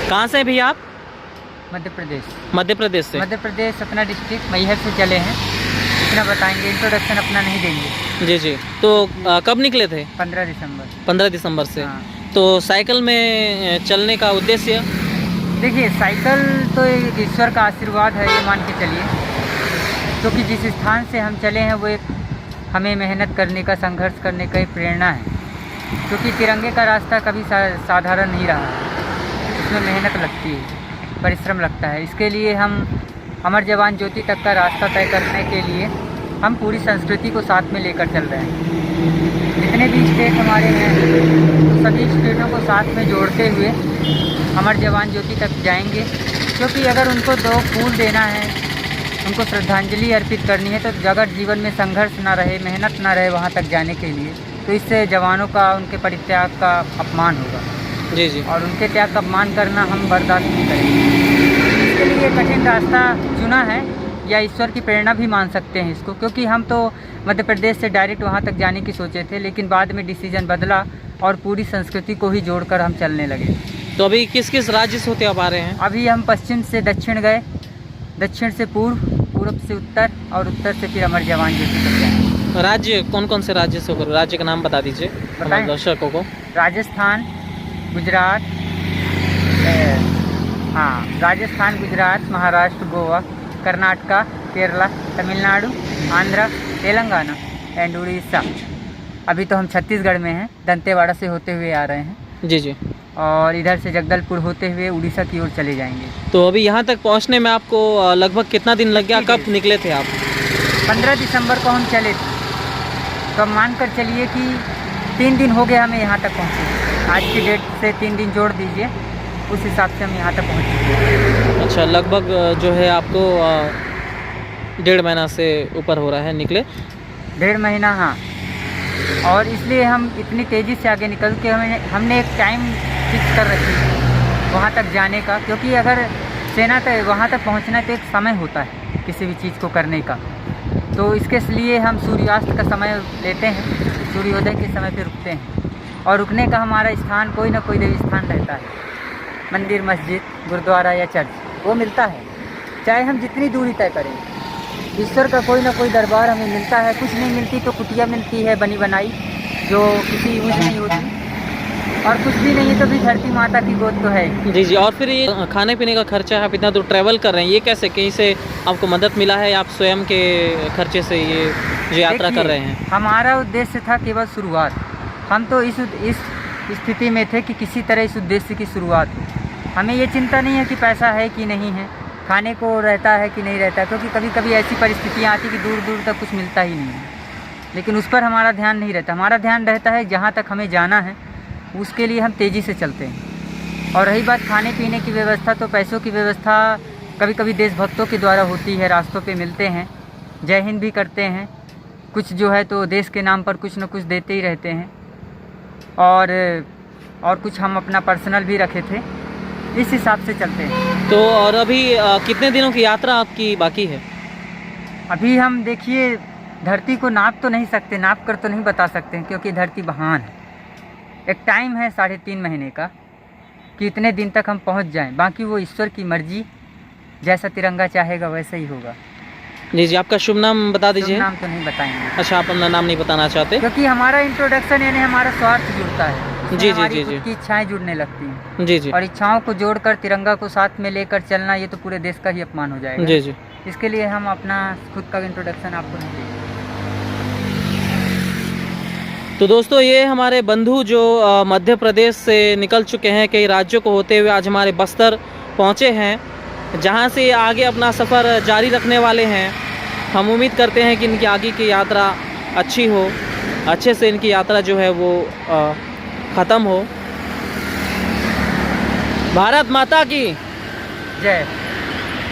कहाँ से हैं भैया आप? मध्य प्रदेश। मध्य प्रदेश से। मध्य प्रदेश सतना डिस्ट्रिक्ट मैहर से चले हैं। इतना बताएंगे, इंट्रोडक्शन अपना नहीं देंगे। जी जी। तो कब निकले थे? 15 दिसंबर। 15 दिसंबर से। हाँ। तो साइकिल में चलने का उद्देश्य? देखिए, साइकिल तो एक ईश्वर का आशीर्वाद है, ये मान के चलिए, क्योंकि जिस स्थान से हम चले हैं वो एक हमें मेहनत करने का, संघर्ष करने का एक प्रेरणा है। क्योंकि तिरंगे का रास्ता कभी साधारण नहीं रहा है, इसमें मेहनत लगती है, परिश्रम लगता है। इसके लिए हम अमर जवान ज्योति तक का रास्ता तय करने के लिए हम पूरी संस्कृति को साथ में लेकर चल रहे हैं। जितने भी स्टेट हमारे हैं तो सभी स्टेटों को साथ में जोड़ते हुए अमर जवान ज्योति तक जाएंगे। क्योंकि अगर उनको 2 फूल देना है, उनको श्रद्धांजलि अर्पित करनी है, तो अगर जीवन में संघर्ष ना रहे, मेहनत ना रहे वहाँ तक जाने के लिए, तो इससे जवानों का, उनके परित्याग का अपमान होगा। जी जी। और उनके त्याग का अपमान करना हम बर्दाश्त नहीं करेंगे। इसके लिए कठिन रास्ता चुना है, या ईश्वर की प्रेरणा भी मान सकते हैं इसको। क्योंकि हम तो मध्य प्रदेश से डायरेक्ट वहाँ तक जाने की सोचे थे, लेकिन बाद में डिसीजन बदला और पूरी संस्कृति को ही जोड़कर हम चलने लगे। तो अभी किस किस राज्य से होते आप आ रहे हैं? अभी हम पश्चिम से दक्षिण गए, दक्षिण से पूर्व, पूर्व से उत्तर, और उत्तर से फिर अमर जवान ज्योति तक गए। राज्य कौन कौन से राज्य से होकर? राज्य का नाम बता दीजिए हमारे दर्शकों को। राजस्थान, गुजरात, राजस्थान, गुजरात, महाराष्ट्र, गोवा, कर्नाटका, केरला, तमिलनाडु, आंध्र, तेलंगाना एंड उड़ीसा। अभी तो हम छत्तीसगढ़ में हैं, दंतेवाड़ा से होते हुए आ रहे हैं। जी जी। और इधर से जगदलपुर होते हुए उड़ीसा की ओर चले जाएंगे। तो अभी यहाँ तक पहुँचने में आपको लगभग कितना दिन लग गया? कब निकले थे आप? 15 दिसंबर को हम चले थे, तो मान कर चलिए कि 3 दिन हो गए हमें यहाँ तक पहुँचे। आज की डेट से 3 दिन जोड़ दीजिए, उस हिसाब से हम यहाँ तक पहुँचे। अच्छा, लगभग जो है आपको 1.5 महीना से ऊपर हो रहा है निकले? 1.5 महीना, हाँ। और इसलिए हम इतनी तेज़ी से आगे निकल के हमने एक टाइम फिक्स कर रखी है वहाँ तक जाने का। क्योंकि अगर सेना तक वहाँ तक पहुँचना तो एक समय होता है किसी भी चीज़ को करने का। तो इसके लिए हम सूर्यास्त का समय लेते हैं, सूर्योदय के समय पे रुकते हैं। और रुकने का हमारा स्थान कोई ना कोई देवी स्थान रहता है, मंदिर, मस्जिद, गुरुद्वारा या चर्च, वो मिलता है। चाहे हम जितनी दूरी तय करें, ईश्वर का कोई ना कोई दरबार हमें मिलता है। कुछ नहीं मिलती तो कुटिया मिलती है बनी बनाई, जो किसी यूज नहीं होती। और कुछ भी नहीं है तो भी धरती माता की गोद तो है। जी जी। और फिर ये खाने पीने का खर्चा, आप इतना दूर ट्रैवल कर रहे हैं, ये कैसे, कहीं से आपको मदद मिला है या आप स्वयं के खर्चे से ये जो यात्रा कर रहे हैं? हमारा उद्देश्य था केवल शुरुआत। हम तो इस स्थिति में थे कि किसी तरह इस उद्देश्य की शुरुआत हो। हमें ये चिंता नहीं है कि पैसा है कि नहीं है, खाने को रहता है कि नहीं रहता, क्योंकि कभी कभी ऐसी परिस्थितियाँ आती कि दूर दूर तक कुछ मिलता ही नहीं है। लेकिन उस पर हमारा ध्यान नहीं रहता। हमारा ध्यान रहता है जहाँ तक हमें जाना है, उसके लिए हम तेज़ी से चलते हैं। और रही बात खाने पीने की व्यवस्था, तो पैसों की व्यवस्था कभी कभी देशभक्तों के द्वारा होती है, रास्तों पे मिलते हैं, जय हिंद भी करते हैं। कुछ जो है तो देश के नाम पर कुछ न कुछ देते ही रहते हैं। और कुछ हम अपना पर्सनल भी रखे थे, इस हिसाब से चलते हैं। तो और अभी कितने दिनों की यात्रा आपकी बाकी है? अभी हम देखिए, धरती को नाप तो नहीं सकते, नाप कर तो नहीं बता सकते हैं, क्योंकि धरती महान है। एक टाइम है 3.5 महीने का कि इतने दिन तक हम पहुंच जाएं। बाकी वो ईश्वर की मर्जी, जैसा तिरंगा चाहेगा वैसा ही होगा। जी जी। आपका शुभ नाम बता दीजिए। शुभ नाम तो नहीं बताएंगे। अच्छा, आप अपना नाम नहीं बताना चाहते? क्योंकि हमारा इंट्रोडक्शन यानी हमारा स्वार्थ जुड़ता है। जी जी जी जी। की इच्छाएं जुड़ने लगती हैं। जी जी। और इच्छाओं को जोड़कर तिरंगा को साथ में लेकर चलना, ये तो पूरे देश का ही अपमान हो जाएगा। जी जी। इसके लिए हम अपना खुद का इंट्रोडक्शन आपको नहीं देंगे। तो दोस्तों, ये हमारे बंधु जो मध्य प्रदेश से निकल चुके हैं, कई राज्यों को होते हुए आज हमारे बस्तर पहुँचे हैं, जहाँ से आगे अपना सफ़र जारी रखने वाले हैं। हम उम्मीद करते हैं कि इनकी आगे की यात्रा अच्छी हो, अच्छे से इनकी यात्रा जो है वो ख़त्म हो। भारत माता की जय।